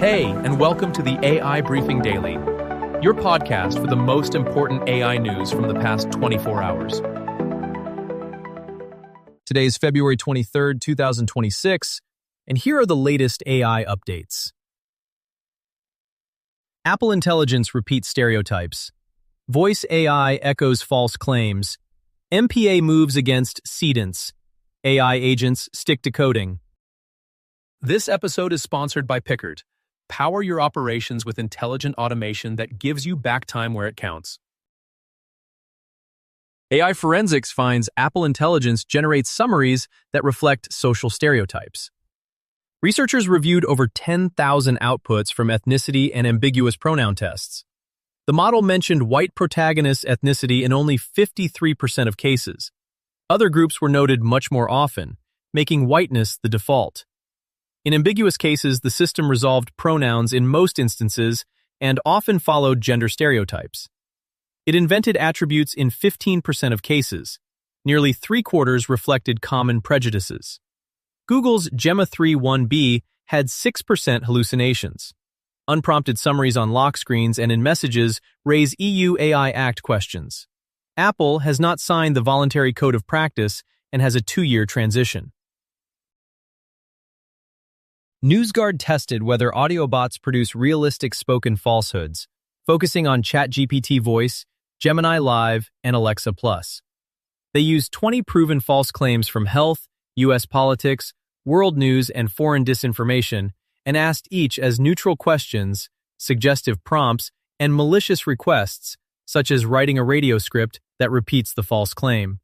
Hey, and welcome to the AI Briefing Daily, your podcast for the most important AI news from the past 24 hours. Today is February 23rd, 2026, and here are the latest AI updates. Apple Intelligence repeats stereotypes. Voice AI echoes false claims. MPA moves against Seedance. AI agents stick to coding. This episode is sponsored by Pickard. Power your operations with intelligent automation that gives you back time where it counts. AI Forensics finds Apple Intelligence generates summaries that reflect social stereotypes. Researchers reviewed over 10,000 outputs from ethnicity and ambiguous pronoun tests. The model mentioned white protagonist ethnicity in only 53% of cases. Other groups were noted much more often, making whiteness the default. In ambiguous cases, the system resolved pronouns in most instances and often followed gender stereotypes. It invented attributes in 15% of cases. Nearly three-quarters reflected common prejudices. Google's Gemma 3.1b had 6% hallucinations. Unprompted summaries on lock screens and in messages raise EU AI Act questions. Apple has not signed the voluntary code of practice and has a 2-year transition. NewsGuard tested whether audio bots produce realistic spoken falsehoods, focusing on ChatGPT Voice, Gemini Live, and Alexa Plus. They used 20 proven false claims from health, U.S. politics, world news, and foreign disinformation, and asked each as neutral questions, suggestive prompts, and malicious requests, such as writing a radio script that repeats the false claim.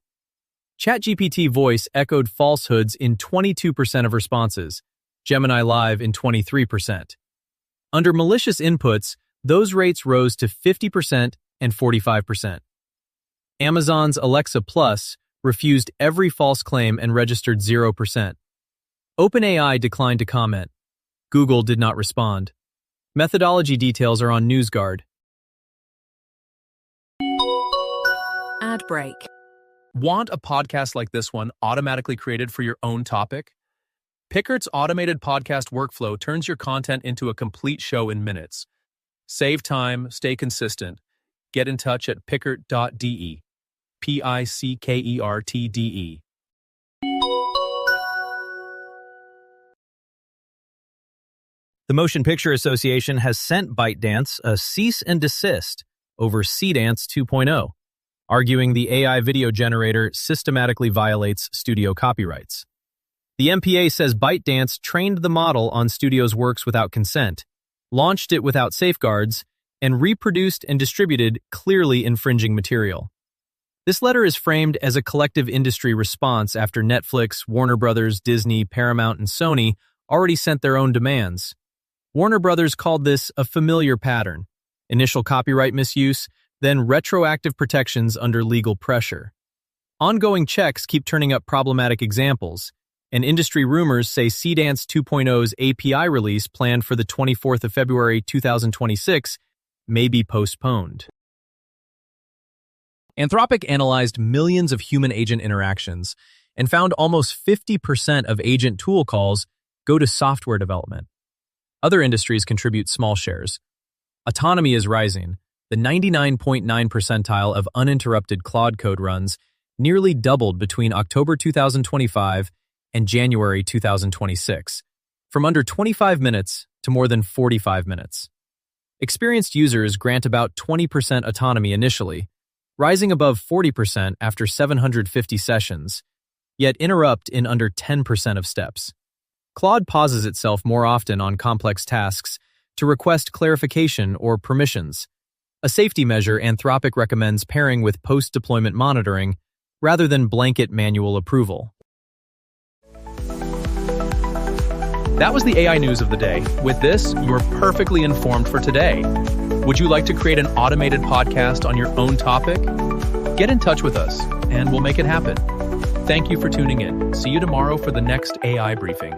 ChatGPT Voice echoed falsehoods in 22% of responses, Gemini Live in 23%. Under malicious inputs, those rates rose to 50% and 45%. Amazon's Alexa Plus refused every false claim and registered 0%. OpenAI declined to comment. Google did not respond. Methodology details are on NewsGuard. Ad break. Want a podcast like this one automatically created for your own topic? Pickard's automated podcast workflow turns your content into a complete show in minutes. Save time, stay consistent. Get in touch at pickard.de. P-I-C-K-E-R-T-D-E. The Motion Picture Association has sent ByteDance a cease and desist over Seedance 2.0, arguing the AI video generator systematically violates studio copyrights. The MPA says ByteDance trained the model on studios' works without consent, launched it without safeguards, and reproduced and distributed clearly infringing material. This letter is framed as a collective industry response after Netflix, Warner Brothers, Disney, Paramount, and Sony already sent their own demands. Warner Brothers called this a familiar pattern: initial copyright misuse, then retroactive protections under legal pressure. Ongoing checks keep turning up problematic examples, and industry rumors say Seedance 2.0's API release planned for the 24th of February 2026 may be postponed. Anthropic analyzed millions of human-agent interactions and found almost 50% of agent tool calls go to software development. Other industries contribute small shares. Autonomy is rising. The 99.9 percentile of uninterrupted Claude code runs nearly doubled between October 2025 and January 2026, from under 25 minutes to more than 45 minutes. Experienced users grant about 20% autonomy initially, rising above 40% after 750 sessions, yet interrupt in under 10% of steps. Claude pauses itself more often on complex tasks to request clarification or permissions, a safety measure Anthropic recommends pairing with post-deployment monitoring rather than blanket manual approval. That was the AI news of the day. With this, you're perfectly informed for today. Would you like to create an automated podcast on your own topic? Get in touch with us, and we'll make it happen. Thank you for tuning in. See you tomorrow for the next AI briefing.